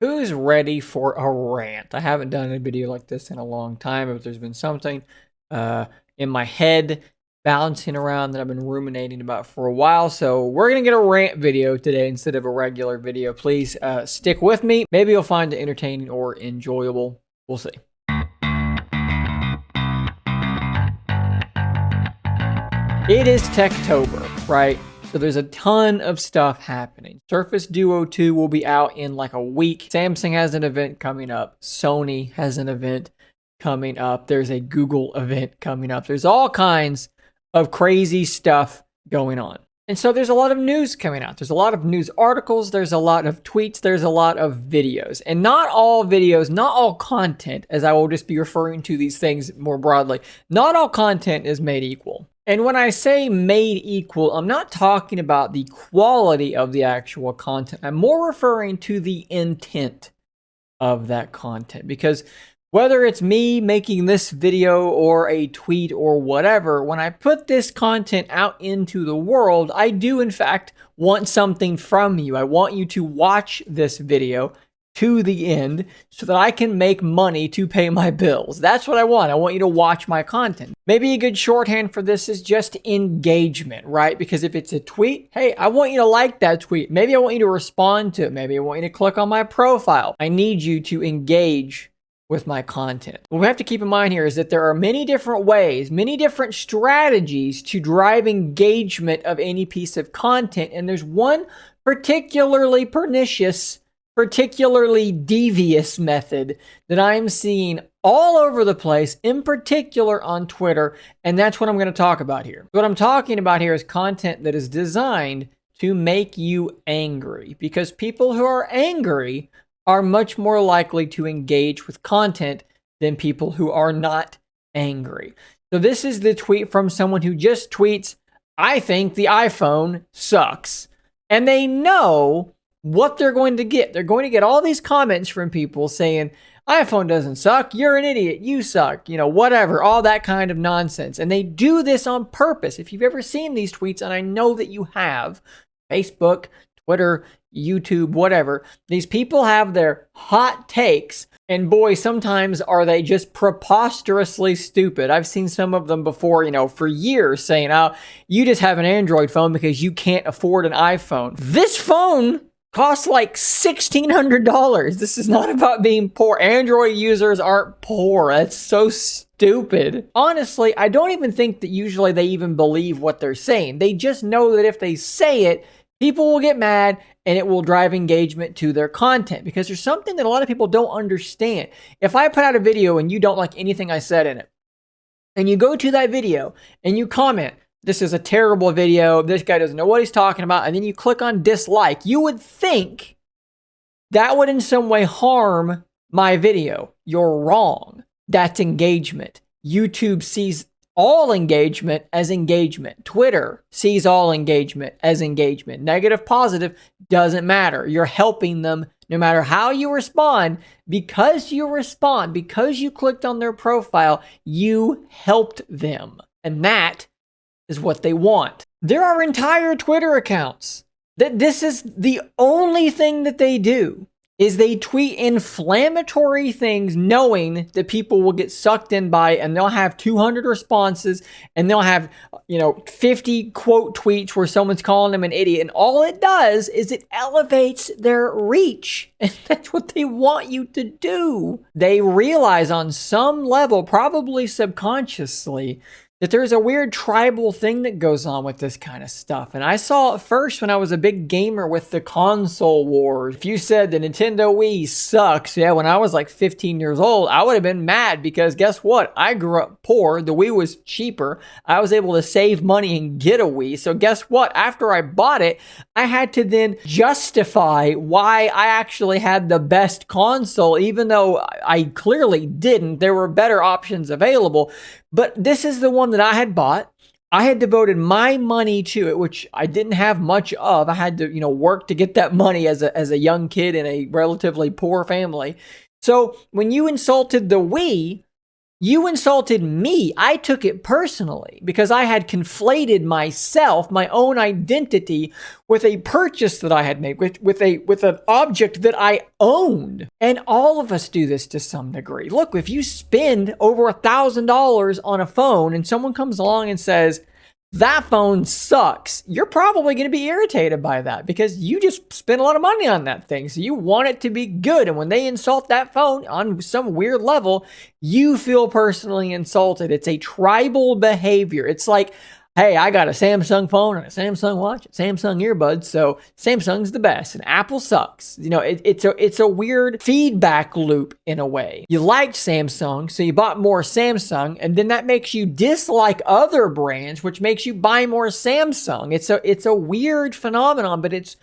Who's ready for a rant? I haven't done a video like this in a long time, but there's been something in my head bouncing around that I've been ruminating about for a while. So we're going to get a rant video today instead of a regular video. Please stick with me. Maybe you'll find it entertaining or enjoyable. We'll see. It is Techtober, right? So there's a ton of stuff happening. Surface Duo 2 will be out in like a week. Samsung has an event coming up. Sony has an event coming up. There's a Google event coming up. There's all kinds of crazy stuff going on. And so there's a lot of news coming out. There's a lot of news articles. There's a lot of tweets. There's a lot of videos. And not all videos, not all content, as I will just be referring to these things more broadly, not all content is made equal. And when I say made equal, I'm not talking about the quality of the actual content. I'm more referring to the intent of that content. Because whether it's me making this video or a tweet or whatever, when I put this content out into the world, I do in fact want something from you. I want you to watch this video to the end so that I can make money to pay my bills. That's what I want. I want you to watch my content. Maybe a good shorthand for this is just engagement, right? Because if it's a tweet, hey, I want you to like that tweet. Maybe I want you to respond to it. Maybe I want you to click on my profile. I need you to engage with my content. What we have to keep in mind here is that there are many different ways, many different strategies to drive engagement of any piece of content. And there's one particularly pernicious, particularly devious method that I'm seeing all over the place, in particular on Twitter, and that's what I'm going to talk about here. What I'm talking about here is content that is designed to make you angry, because people who are angry are much more likely to engage with content than people who are not angry. So this is the tweet from someone who just tweets, "I think the iPhone sucks." And they know what they're going to get. They're going to get all these comments from people saying, iPhone doesn't suck, you're an idiot, you suck, whatever, all that kind of nonsense. And they do this on purpose. If you've ever seen these tweets, and I know that you have, Facebook, Twitter, YouTube, whatever, these people have their hot takes, and boy, sometimes are they just preposterously stupid. I've seen some of them before, for years saying, oh, you just have an Android phone because you can't afford an iPhone. This phone costs like $1,600. This is not about being poor. Android users aren't poor. That's so stupid. Honestly, I don't even think that usually they even believe what they're saying. They just know that if they say it, people will get mad and it will drive engagement to their content, because there's something that a lot of people don't understand. If I put out a video and you don't like anything I said in it, and you go to that video and you comment, "This is a terrible video, this guy doesn't know what he's talking about," and then you click on dislike, you would think that would in some way harm my video. You're wrong. That's engagement. YouTube sees all engagement as engagement. Twitter sees all engagement as engagement. Negative, positive, doesn't matter. You're helping them no matter how you respond. Because you clicked on their profile, you helped them. And that is what they want. There are entire Twitter accounts that this is the only thing that they do, is they tweet inflammatory things knowing that people will get sucked in by it, and they'll have 200 responses, and they'll have 50 quote tweets where someone's calling them an idiot, and all it does is it elevates their reach, and that's what they want you to do. They realize on some level, probably subconsciously, that there's a weird tribal thing that goes on with this kind of stuff. And I saw it first when I was a big gamer with the console wars. If you said the Nintendo Wii sucks, when I was like 15 years old, I would have been mad, because guess what? I grew up poor. The Wii was cheaper. I was able to save money and get a Wii. So guess what? After I bought it, I had to then justify why I actually had the best console, even though I clearly didn't. There were better options available. But this is the one that I had bought. I had devoted my money to it, which I didn't have much of. I had to, work to get that money as a young kid in a relatively poor family. So when you insulted the Wii, You insulted me. I took it personally because I had conflated myself, my own identity, with a purchase that I had made, with an object that I owned. And all of us do this to some degree. Look, if you spend over $1,000 on a phone and someone comes along and says, that phone sucks, you're probably going to be irritated by that because you just spent a lot of money on that thing. So you want it to be good. And when they insult that phone on some weird level, you feel personally insulted. It's a tribal behavior. It's like, hey, I got a Samsung phone and a Samsung watch, Samsung earbuds, so Samsung's the best and Apple sucks. You know, it's a weird feedback loop in a way. You liked Samsung, so you bought more Samsung, and then that makes you dislike other brands, which makes you buy more Samsung. It's a weird phenomenon, but it's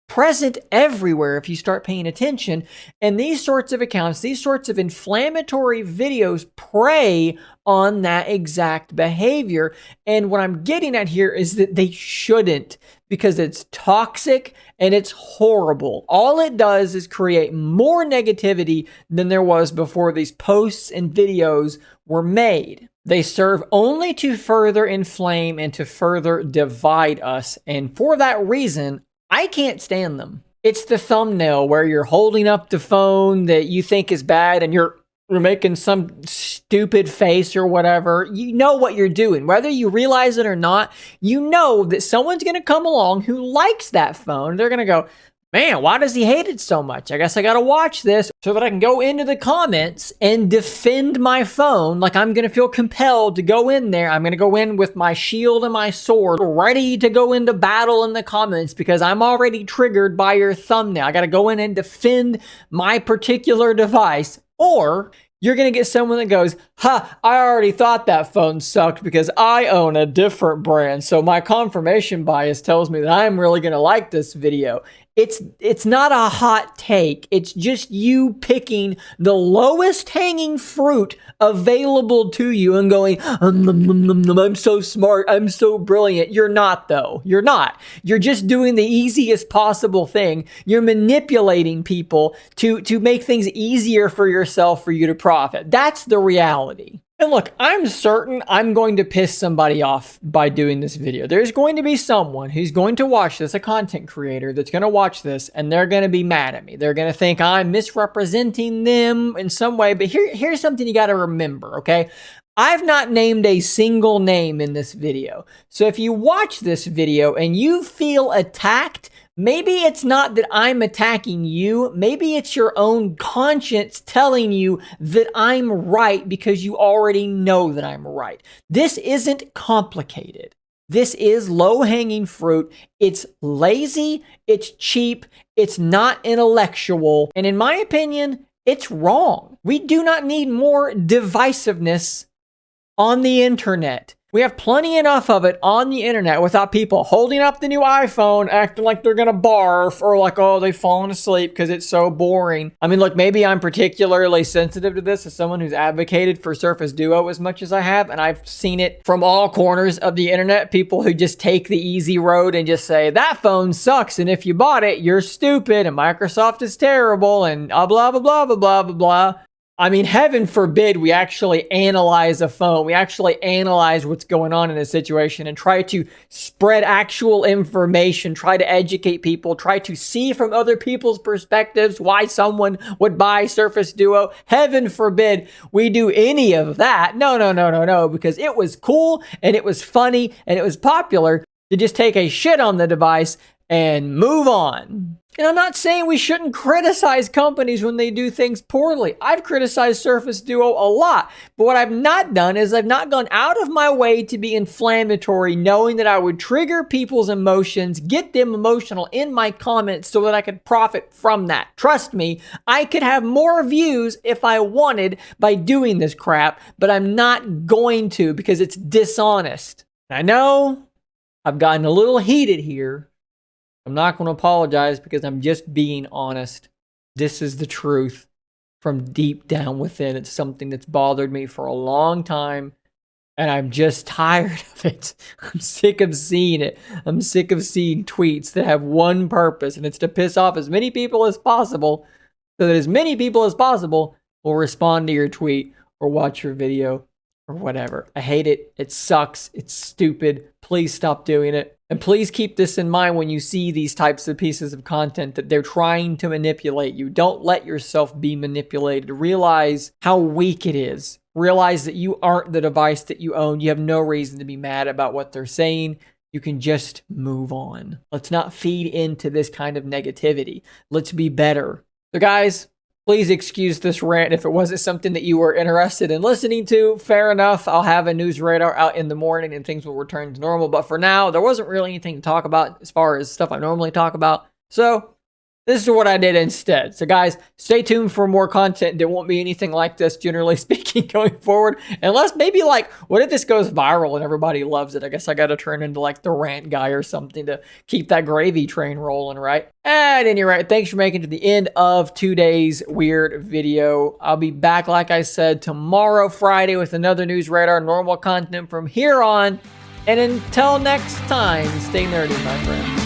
present everywhere if you start paying attention. And these sorts of accounts, these sorts of inflammatory videos prey on that exact behavior. And what I'm getting at here is that they shouldn't, because it's toxic and it's horrible. All it does is create more negativity than there was before these posts and videos were made. They serve only to further inflame and to further divide us. And for that reason, I can't stand them. It's the thumbnail where you're holding up the phone that you think is bad and you're making some stupid face or whatever. You know what you're doing. Whether you realize it or not, you know that someone's going to come along who likes that phone. They're going to go, man, why does he hate it so much? I guess I got to watch this so that I can go into the comments and defend my phone. Like I'm going to feel compelled to go in there. I'm going to go in with my shield and my sword, ready to go into battle in the comments because I'm already triggered by your thumbnail. I got to go in and defend my particular device. Or you're going to get someone that goes, ha, I already thought that phone sucked because I own a different brand. So my confirmation bias tells me that I'm really going to like this video. It's not a hot take. It's just you picking the lowest hanging fruit available to you and going, I'm so smart. I'm so brilliant. You're not, though. You're not. You're just doing the easiest possible thing. You're manipulating people to make things easier for yourself for you to profit. That's the reality. And look, I'm certain I'm going to piss somebody off by doing this video. There's going to be someone who's going to watch this, a content creator that's going to watch this, and they're going to be mad at me. They're going to think I'm misrepresenting them in some way. But here's something you got to remember, okay? I've not named a single name in this video. So if you watch this video and you feel attacked, maybe it's not that I'm attacking you. Maybe it's your own conscience telling you that I'm right because you already know that I'm right. This isn't complicated. This is low-hanging fruit. It's lazy. It's cheap. It's not intellectual. And in my opinion, it's wrong. We do not need more divisiveness on the internet. We have plenty enough of it on the internet without people holding up the new iPhone, acting like they're gonna barf, or like, oh, they've fallen asleep because it's so boring. I mean, look, maybe I'm particularly sensitive to this as someone who's advocated for Surface Duo as much as I have, and I've seen it from all corners of the internet, people who just take the easy road and just say, that phone sucks, and if you bought it, you're stupid, and Microsoft is terrible, and blah, blah, blah, blah, blah, blah, blah. I mean, heaven forbid we actually analyze a phone. We actually analyze what's going on in a situation and try to spread actual information, try to educate people, try to see from other people's perspectives why someone would buy Surface Duo. Heaven forbid we do any of that. No, because it was cool and it was funny and it was popular to just take a shit on the device and move on. And I'm not saying we shouldn't criticize companies when they do things poorly. I've criticized Surface Duo a lot, but what I've not done is I've not gone out of my way to be inflammatory, knowing that I would trigger people's emotions, get them emotional in my comments so that I could profit from that. Trust me, I could have more views if I wanted by doing this crap, but I'm not going to because it's dishonest. I know I've gotten a little heated here. I'm not going to apologize because I'm just being honest. This is the truth from deep down within. It's something that's bothered me for a long time, and I'm just tired of it. I'm sick of seeing it. I'm sick of seeing tweets that have one purpose, and it's to piss off as many people as possible so that as many people as possible will respond to your tweet or watch your video or whatever. I hate it. It sucks. It's stupid. Please stop doing it. And please keep this in mind when you see these types of pieces of content that they're trying to manipulate you. Don't let yourself be manipulated. Realize how weak it is. Realize that you aren't the device that you own. You have no reason to be mad about what they're saying. You can just move on. Let's not feed into this kind of negativity. Let's be better. So guys, please excuse this rant if it wasn't something that you were interested in listening to. Fair enough. I'll have a news radar out in the morning and things will return to normal. But for now, there wasn't really anything to talk about as far as stuff I normally talk about. So this is what I did instead. So guys, stay tuned for more content. There won't be anything like this, generally speaking, going forward. Unless maybe like, what if this goes viral and everybody loves it? I guess I got to turn into like the rant guy or something to keep that gravy train rolling, right? At any rate, thanks for making it to the end of today's weird video. I'll be back, like I said, tomorrow, Friday, with another News Radar, normal content from here on. And until next time, stay nerdy, my friends.